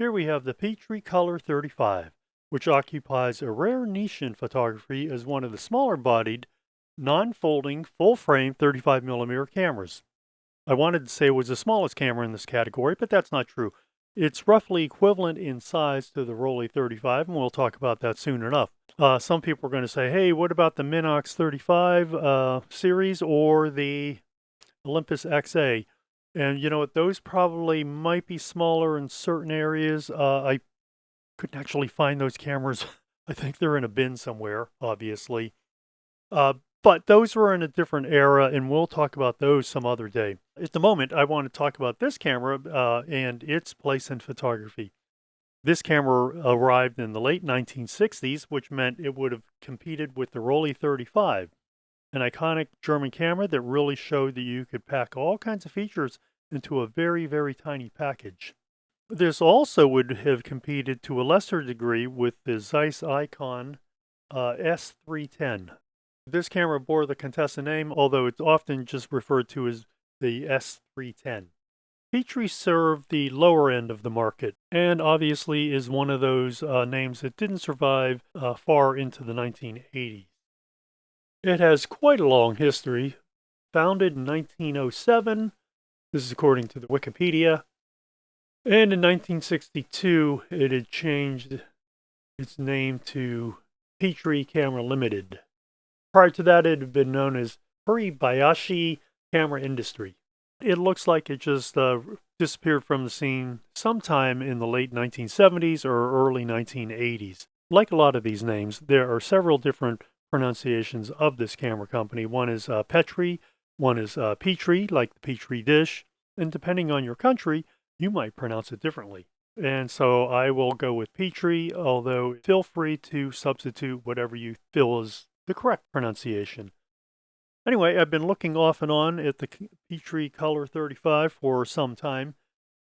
Here we have the Petri Color 35, which occupies a rare niche in photography as one of the smaller bodied, non-folding, full-frame 35mm cameras. I wanted to say it was the smallest camera in this category, but that's not true. It's roughly equivalent in size to the Rollei 35, and we'll talk about that soon enough. Some people are going to say, hey, what about the Minox 35 series or the Olympus XA? And you know what, those probably might be smaller in certain areas. I couldn't actually find those cameras. I think they're in a bin somewhere, obviously. Uh, but those were in a different era, and we'll talk about those some other day. At the moment, I want to talk about this camera and its place in photography. This camera arrived in the late 1960s, which meant it would have competed with the Rollei 35, an iconic German camera that really showed that you could pack all kinds of features into a very, very tiny package. This also would have competed to a lesser degree with the Zeiss Icon S310. This camera bore the Contessa name, although it's often just referred to as the S310. Petri served the lower end of the market, and obviously is one of those names that didn't survive far into the 1980s. It has quite a long history. Founded in 1907, this is according to the Wikipedia, and in 1962 it had changed its name to Petri Camera Limited. Prior to that, it had been known as Horibayashi Camera Industry. It looks like it just disappeared from the scene sometime in the late 1970s or early 1980s. Like a lot of these names, there are several different pronunciations of this camera company. One is Petri, one is Petri, like the Petri dish, and depending on your country, you might pronounce it differently. And so I will go with Petri, although feel free to substitute whatever you feel is the correct pronunciation. Anyway, I've been looking off and on at the Petri Color 35 for some time,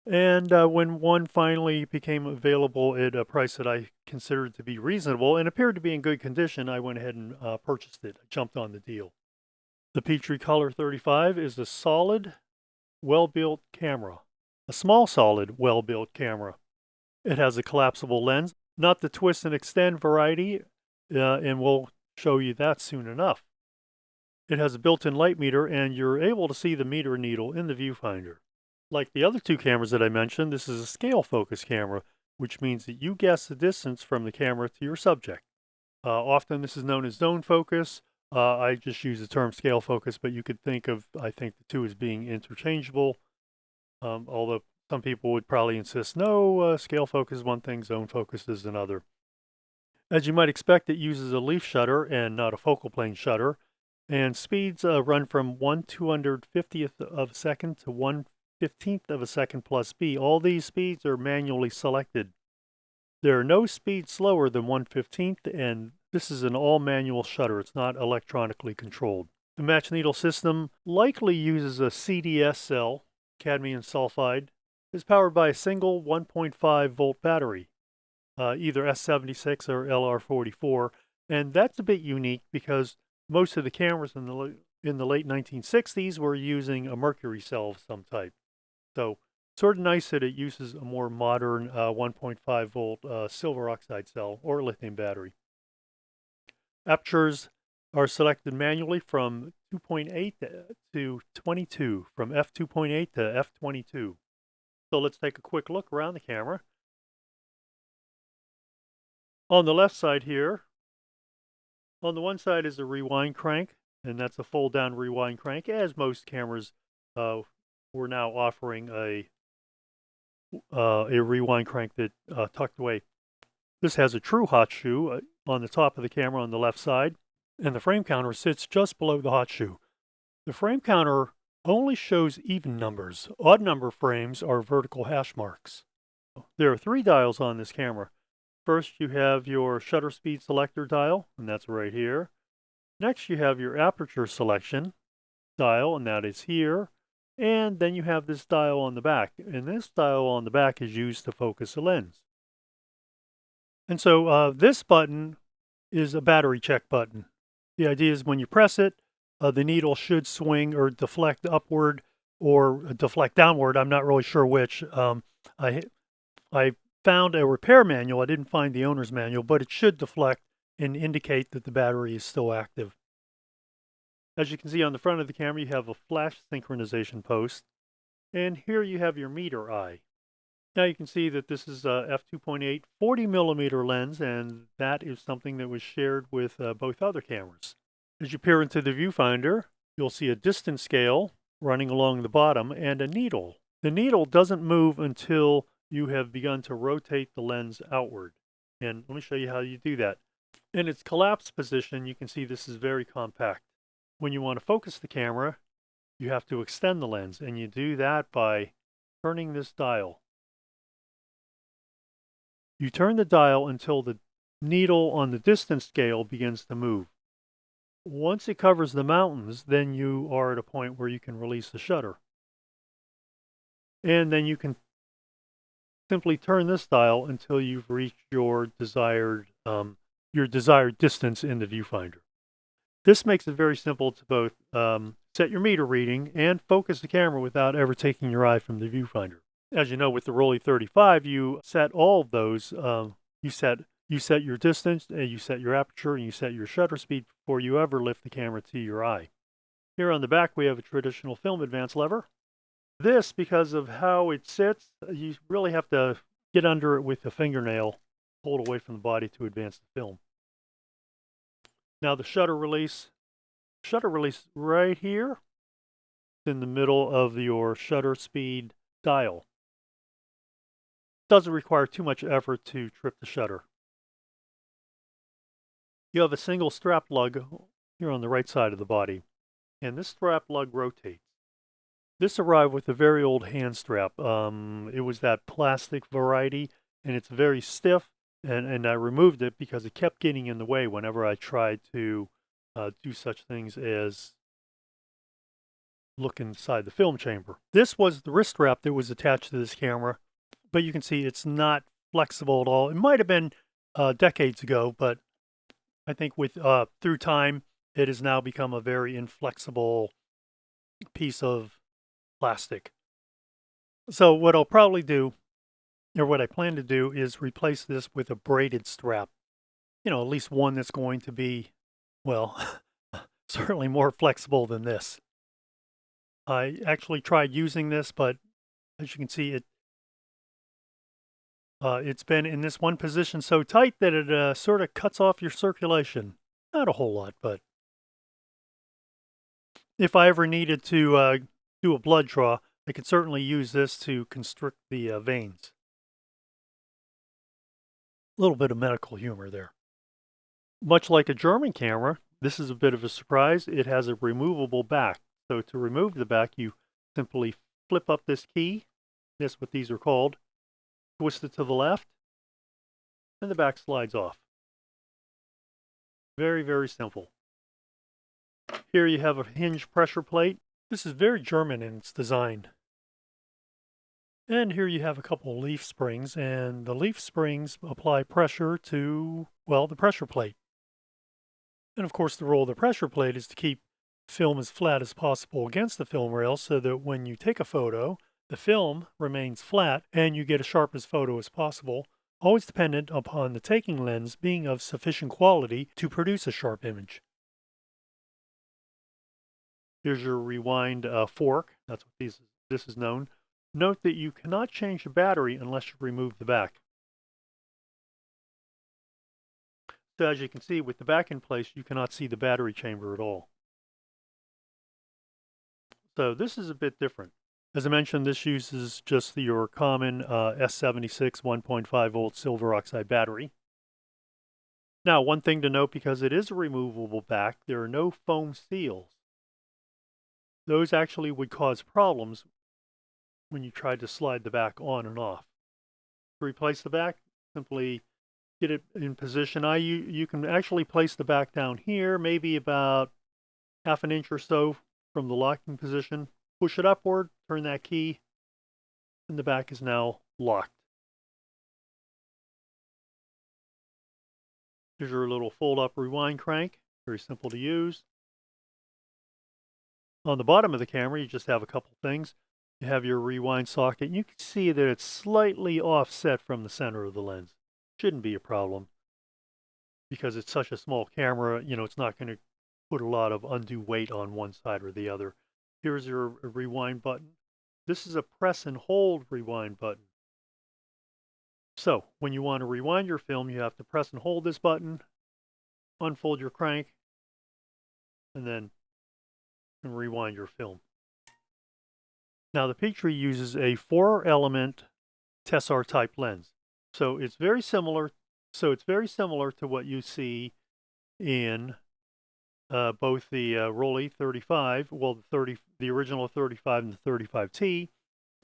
and when one finally became available at a price that I considered to be reasonable and appeared to be in good condition, I went ahead and purchased it. I jumped on the deal. The Petri Color 35 is a solid, well-built camera. A small, solid, well-built camera. It has a collapsible lens, not the twist and extend variety, and we'll show you that soon enough. It has a built-in light meter, and you're able to see the meter needle in the viewfinder. Like the other two cameras that I mentioned, this is a scale focus camera, which means that you guess the distance from the camera to your subject. Often this is known as zone focus. I just use the term scale focus, but you could think of, I think, the two as being interchangeable. Although some people would probably insist, no, scale focus is one thing, zone focus is another. As you might expect, it uses a leaf shutter and not a focal plane shutter, and speeds run from 1/250th of a second to 1/15th of a second plus B. All these speeds are manually selected. There are no speeds slower than 1/15th, and this is an all-manual shutter. It's not electronically controlled. The match needle system likely uses a CDS cell, cadmium sulfide, is powered by a single 1.5 volt battery, either S76 or LR44, and that's a bit unique because most of the cameras in the late 1960s were using a mercury cell of some type. So sort of nice that it uses a more modern 1.5 volt silver oxide cell or lithium battery. Apertures are selected manually from 2.8 to 22, from f2.8 to f22. So let's take a quick look around the camera. On the left side here, on the one side is a rewind crank, and that's a fold down rewind crank, as most cameras we're now offering a rewind crank that tucked away. This has a true hot shoe on the top of the camera on the left side, and the frame counter sits just below the hot shoe. The frame counter only shows even numbers. Odd number frames are vertical hash marks. There are 3 dials on this camera. First, you have your shutter speed selector dial, and that's right here. Next, you have your aperture selection dial, and that is here. And then you have this dial on the back, and this dial on the back is used to focus a lens. And so this button is a battery check button. The idea is when you press it, the needle should swing or deflect upward or deflect downward. I'm not really sure which. I found a repair manual. I didn't find the owner's manual, but it should deflect and indicate that the battery is still active. As you can see on the front of the camera, you have a flash synchronization post, and here you have your meter eye. Now you can see that this is a f2.8 40mm lens, and that is something that was shared with both other cameras. As you peer into the viewfinder, you'll see a distance scale running along the bottom and a needle. The needle doesn't move until you have begun to rotate the lens outward. And let me show you how you do that. In its collapsed position, you can see this is very compact. When you want to focus the camera, you have to extend the lens, and you do that by turning this dial. You turn the dial until the needle on the distance scale begins to move. Once it covers the mountains, then you are at a point where you can release the shutter. And then you can simply turn this dial until you've reached your desired distance in the viewfinder. This makes it very simple to both set your meter reading and focus the camera without ever taking your eye from the viewfinder. As you know, with the Rollei 35, you set all of those. You set your distance, you set your aperture, and you set your shutter speed before you ever lift the camera to your eye. Here on the back, we have a traditional film advance lever. This, because of how it sits, you really have to get under it with a fingernail, pull it away from the body to advance the film. Now the shutter release right here in the middle of your shutter speed dial. Doesn't require too much effort to trip the shutter. You have a single strap lug here on the right side of the body, and this strap lug rotates. This arrived with a very old hand strap. It was that plastic variety, and it's very stiff, and I removed it because it kept getting in the way whenever I tried to do such things as look inside the film chamber. This was the wrist strap that was attached to this camera, but you can see it's not flexible at all. It might have been decades ago, but I think with through time, it has now become a very inflexible piece of plastic. So what I'll probably do, or what I plan to do, is replace this with a braided strap. You know, at least one that's going to be, well, certainly more flexible than this. I actually tried using this, but as you can see, it's been in this one position so tight that it sort of cuts off your circulation. Not a whole lot, but if I ever needed to do a blood draw, I could certainly use this to constrict the veins. A little bit of medical humor there. Much like a German camera, this is a bit of a surprise. It has a removable back. So to remove the back, you simply flip up this key. That's what these are called. Twist it to the left, and the back slides off. Very, very simple. Here you have a hinge pressure plate. This is very German in its design. And here you have a couple of leaf springs, and the leaf springs apply pressure to, well, the pressure plate. And of course, the role of the pressure plate is to keep film as flat as possible against the film rail so that when you take a photo, the film remains flat and you get a sharp as photo as possible, always dependent upon the taking lens being of sufficient quality to produce a sharp image. Here's your rewind fork. That's what this is known. Note that you cannot change the battery unless you remove the back. So as you can see, with the back in place, you cannot see the battery chamber at all. So this is a bit different. As I mentioned, this uses just your common S76 1.5 volt silver oxide battery. Now, one thing to note, because it is a removable back, there are no foam seals. Those actually would cause problems when you try to slide the back on and off. To replace the back, simply get it in position. You can actually place the back down here, maybe about half an inch or so from the locking position. Push it upward, turn that key, and the back is now locked. Here's your little fold-up rewind crank. Very simple to use. On the bottom of the camera, you just have a couple things. You have your rewind socket. You can see that it's slightly offset from the center of the lens. Shouldn't be a problem because it's such a small camera, it's not going to put a lot of undue weight on one side or the other. Here's your rewind button. This is a press and hold rewind button. So when you want to rewind your film, you have to press and hold this button, unfold your crank, and then rewind your film. Now the Petri uses a 4-element Tessar type lens. So it's very similar. To what you see in both the Rollei 35, well, the original 35 and the 35T,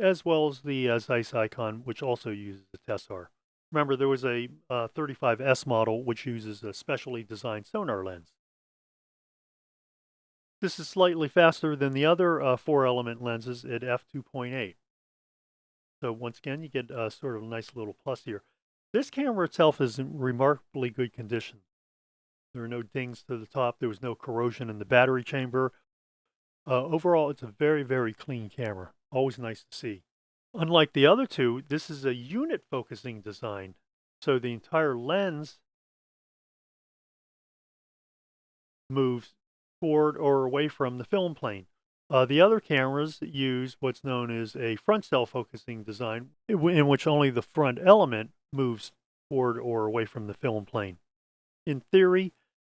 as well as the Zeiss Icon, which also uses the Tessar. Remember, there was a 35S model which uses a specially designed sonar lens. This is slightly faster than the other 4-element lenses at f2.8. So once again, you get sort of a nice little plus here. This camera itself is in remarkably good condition. There are no dings to the top. There was no corrosion in the battery chamber. Overall, it's a very, very clean camera. Always nice to see. Unlike the other two, this is a unit focusing design. So the entire lens moves toward or away from the film plane. The other cameras use what's known as a front cell focusing design, in which only the front element moves toward or away from the film plane. In theory,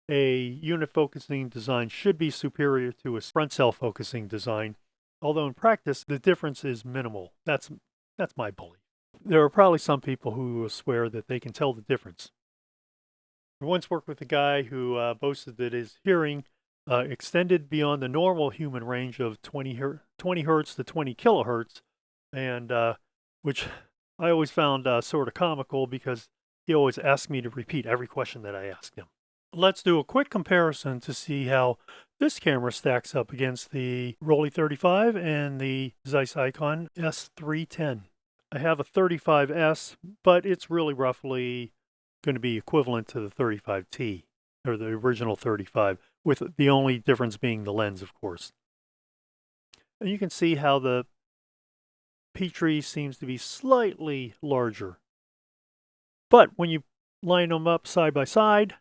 a unit focusing design should be superior to a front cell focusing design, although in practice the difference is minimal. That's my belief. There are probably some people who will swear that they can tell the difference. I once worked with a guy who boasted that his hearing extended beyond the normal human range of 20 hertz to 20 kilohertz, and which I always found sort of comical because he always asked me to repeat every question that I asked him. Let's do a quick comparison to see how this camera stacks up against the Rollei 35 and the Zeiss Icon S310. I have a 35S, but it's really roughly going to be equivalent to the 35T, or the original 35, with the only difference being the lens, of course. And you can see how the Petri seems to be slightly larger. But when you line them up side by side,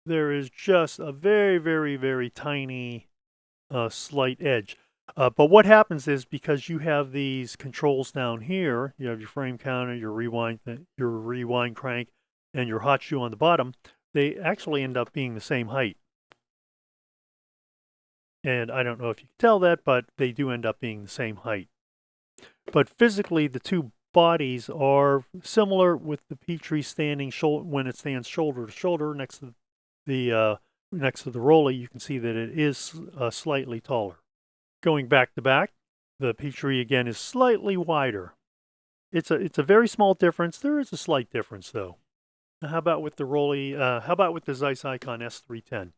there is just a very, very, very tiny slight edge. But what happens is, because you have these controls down here, you have your frame counter, your rewind crank, and your hot shoe on the bottom, they actually end up being the same height. And I don't know if you can tell that, but they do end up being the same height. But physically, the two bodies are similar, with the Petri standing when it stands shoulder to shoulder next to the Rollei. You can see that it is slightly taller. Going back to back, the Petri again is slightly wider. It's a very small difference. There is a slight difference though. Now, how about with the Rollei? How about with the Zeiss Icon S310?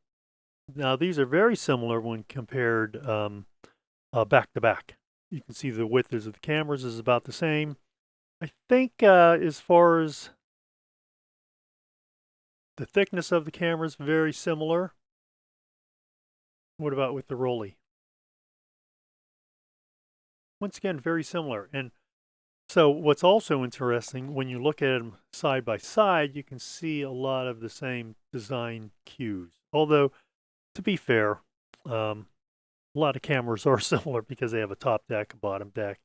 Now these are very similar when compared back to back. You can see the width of the cameras is about the same. I think as far as the thickness of the cameras, very similar. What about with the Rollei? Once again, very similar. And so what's also interesting, when you look at them side by side, you can see a lot of the same design cues. Although, to be fair, a lot of cameras are similar because they have a top deck, a bottom deck,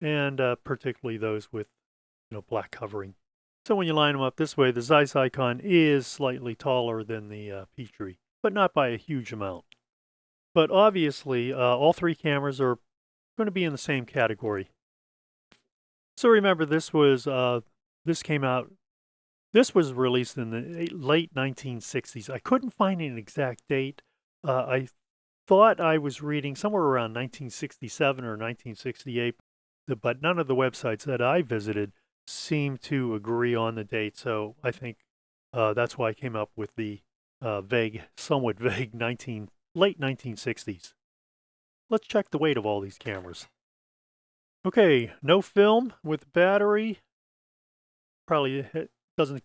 and particularly those with black covering. So when you line them up this way, the Zeiss Icon is slightly taller than the Petri, but not by a huge amount. But obviously, all three cameras are going to be in the same category. So remember, this was released in the late 1960s. I couldn't find an exact date. I thought I was reading somewhere around 1967 or 1968, but none of the websites that I visited seem to agree on the date. So I think that's why I came up with the somewhat vague late 1960s. Let's check the weight of all these cameras. Okay, no film with battery. Probably doesn't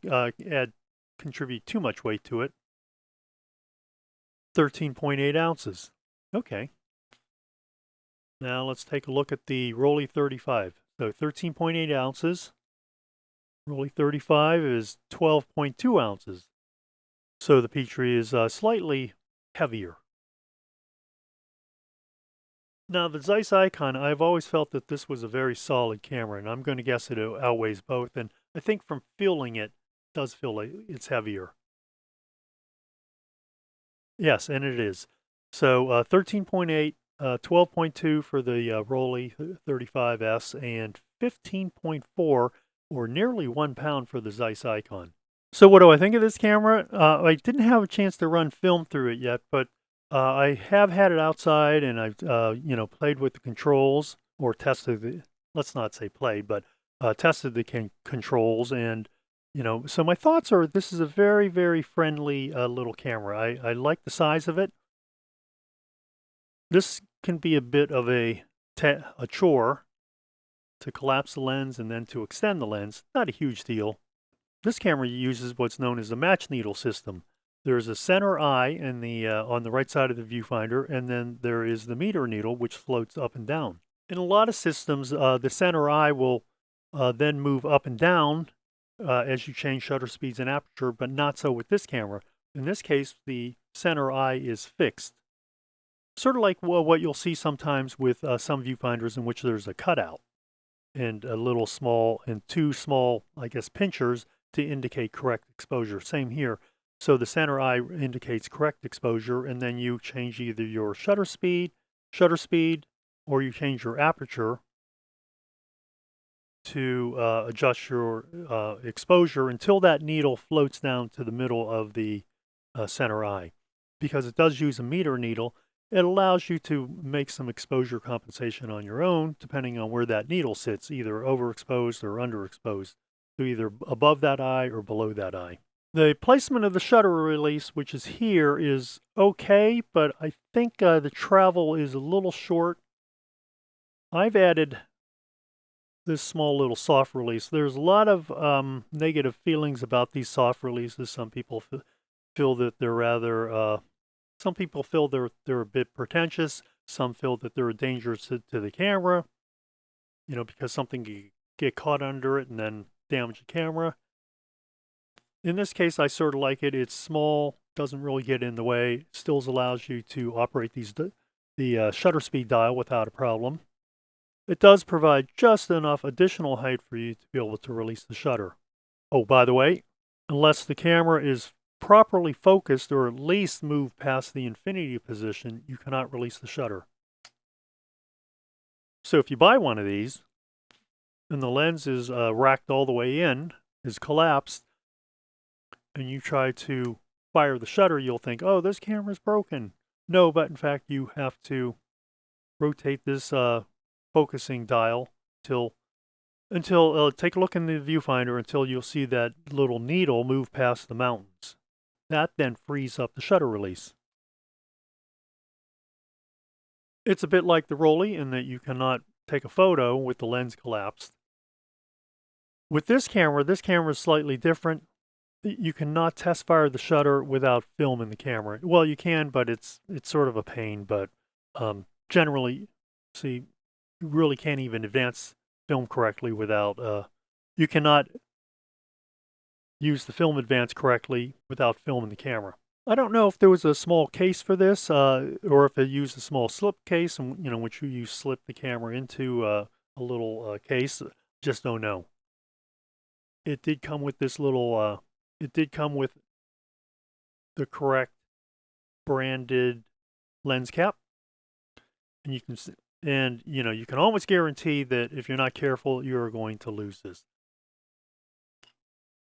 contribute too much weight to it. 13.8 ounces. Okay. Now let's take a look at the Rollei 35. So 13.8 ounces. Rollei 35 is 12.2 ounces. So the Petri is slightly heavier. Now the Zeiss Icon, I've always felt that this was a very solid camera, and I'm going to guess it outweighs both. And I think from feeling it, does feel like it's heavier. Yes, and it is. So 13.8, 12.2 for the Rollei 35S, and 15.4, or nearly 1 pound for the Zeiss Icon. So what do I think of this camera? I didn't have a chance to run film through it yet, but I have had it outside, and I've played with the controls, or tested the, let's not say played, but tested the controls. And so my thoughts are, this is a very, very friendly little camera. I like the size of it. This can be a bit of a chore to collapse the lens and then to extend the lens. Not a huge deal. This camera uses what's known as a match needle system. There's a center eye in the on the right side of the viewfinder, and then there is the meter needle, which floats up and down. In a lot of systems, the center eye will then move up and down as you change shutter speeds and aperture, but not so with this camera. In this case, the center eye is fixed. Sort of like what you'll see sometimes with some viewfinders in which there's a cutout and a little small and two small, I guess, pinchers to indicate correct exposure. Same here. So the center eye indicates correct exposure, and then you change either your shutter speed, or you change your aperture to adjust your exposure until that needle floats down to the middle of the center eye. Because it does use a meter needle, it allows you to make some exposure compensation on your own, depending on where that needle sits, either overexposed or underexposed, so either above that eye or below that eye. The placement of the shutter release, which is here, is okay, but I think the travel is a little short. I've added this small little soft release. There's a lot of negative feelings about these soft releases. Some people feel that they're rather some people feel they're a bit pretentious. Some feel that they're dangerous to the camera, because something can get caught under it and then damage the camera. In this case, I sort of like it. It's small, doesn't really get in the way, still allows you to operate the shutter speed dial without a problem. It does provide just enough additional height for you to be able to release the shutter. Oh, by the way, unless the camera is properly focused or at least move past the infinity position, you cannot release the shutter. So if you buy one of these and the lens is racked all the way in, is collapsed, and you try to fire the shutter, you'll think, oh, this camera's broken. No, but in fact, you have to rotate this focusing dial until take a look in the viewfinder until you'll see that little needle move past the mountains. That then frees up the shutter release. It's a bit like the Rollei in that you cannot take a photo with the lens collapsed. With this camera is slightly different. You cannot test fire the shutter without film in the camera. Well, you can, but it's sort of a pain. But generally, see, you really can't even advance film correctly without. You cannot use the film advance correctly without film in the camera. I don't know if there was a small case for this, or if it used a small slip case, and which you slip the camera into a little case. Just don't know. It did come with this little. It did come with the correct branded lens cap, and you can you can almost guarantee that if you're not careful, you're going to lose this.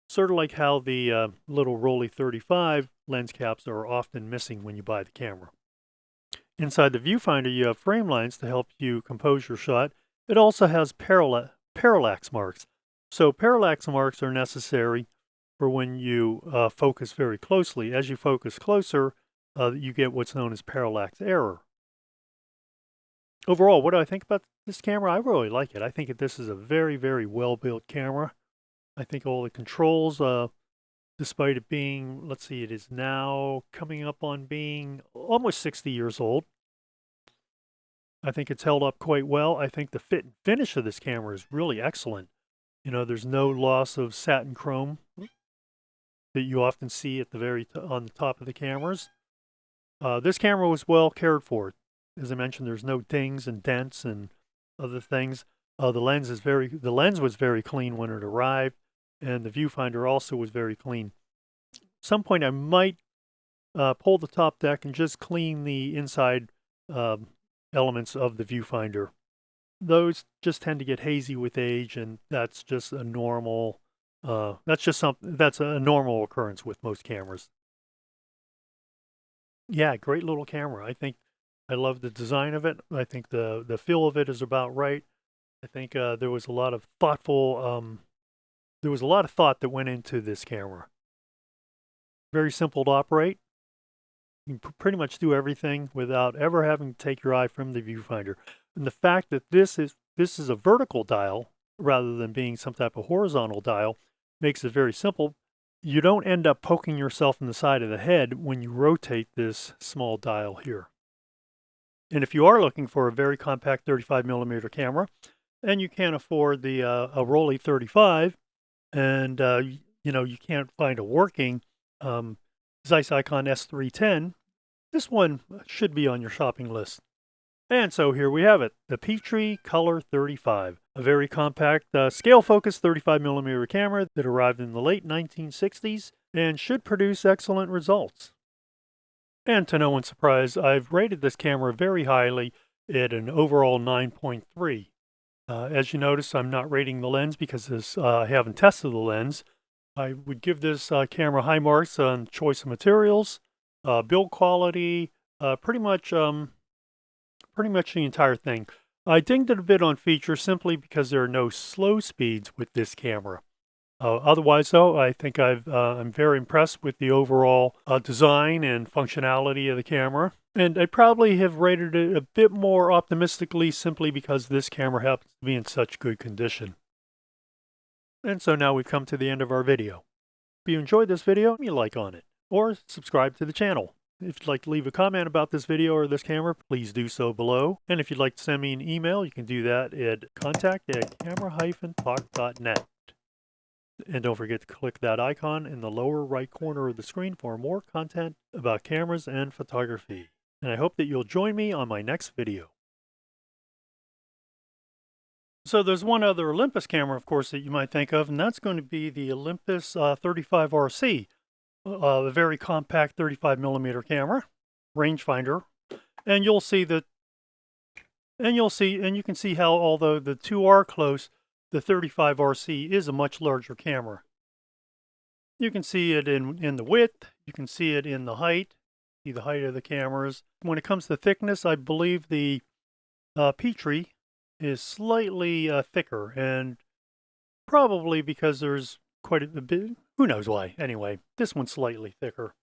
Sort of like how the little Rollei 35 lens caps are often missing when you buy the camera. Inside the viewfinder, you have frame lines to help you compose your shot. It also has parallax marks. So parallax marks are necessary for when you focus very closely. As you focus closer, you get what's known as parallax error. Overall, what do I think about this camera? I really like it. I think this is a very, very well-built camera. I think all the controls, despite it being, let's see, it is now coming up on being almost 60 years old. I think it's held up quite well. I think the fit and finish of this camera is really excellent. You know, there's no loss of satin chrome that you often see at the on the top of the cameras. This camera was well cared for. As I mentioned, there's no dings and dents and other things. The lens was very clean when it arrived, and the viewfinder also was very clean. At some point, I might pull the top deck and just clean the inside elements of the viewfinder. Those just tend to get hazy with age, and that's just a normal. That's a normal occurrence with most cameras. Yeah, great little camera. I love the design of it. I think the feel of it is about right. I think there was a lot of there was a lot of thought that went into this camera. Very simple to operate. You can pretty much do everything without ever having to take your eye from the viewfinder. And the fact that this is a vertical dial rather than being some type of horizontal dial makes it very simple. You don't end up poking yourself in the side of the head when you rotate this small dial here. And if you are looking for a very compact 35mm camera and you can't afford the a Rollei 35 and you know, you can't find a working Zeiss Icon S310, this one should be on your shopping list. And so here we have it, the Petri Color 35, a very compact scale-focused 35mm camera that arrived in the late 1960s and should produce excellent results. And to no one's surprise, I've rated this camera very highly at an overall 9.3. As you notice, I'm not rating the lens because I haven't tested the lens. I would give this camera high marks on choice of materials, build quality, pretty much the entire thing. I dinged it a bit on features simply because there are no slow speeds with this camera. Otherwise, though, I think I'm very impressed with the overall design and functionality of the camera. And I'd probably have rated it a bit more optimistically simply because this camera happens to be in such good condition. And so now we've come to the end of our video. If you enjoyed this video, leave me a like on it, or subscribe to the channel. If you'd like to leave a comment about this video or this camera, please do so below. And if you'd like to send me an email, you can do that at contact@camera-talk.net. And don't forget to click that icon in the lower right corner of the screen for more content about cameras and photography. And I hope that you'll join me on my next video. So there's one other Olympus camera, of course, that you might think of, and that's going to be the Olympus 35RC, a very compact 35mm camera, rangefinder. And you can see how, although the two are close, the 35RC is a much larger camera. You can see it in the width, you can see it in the height, see the height of the cameras. When it comes to thickness, I believe the Petri is slightly thicker, and probably because there's quite a bit, who knows why. Anyway, this one's slightly thicker.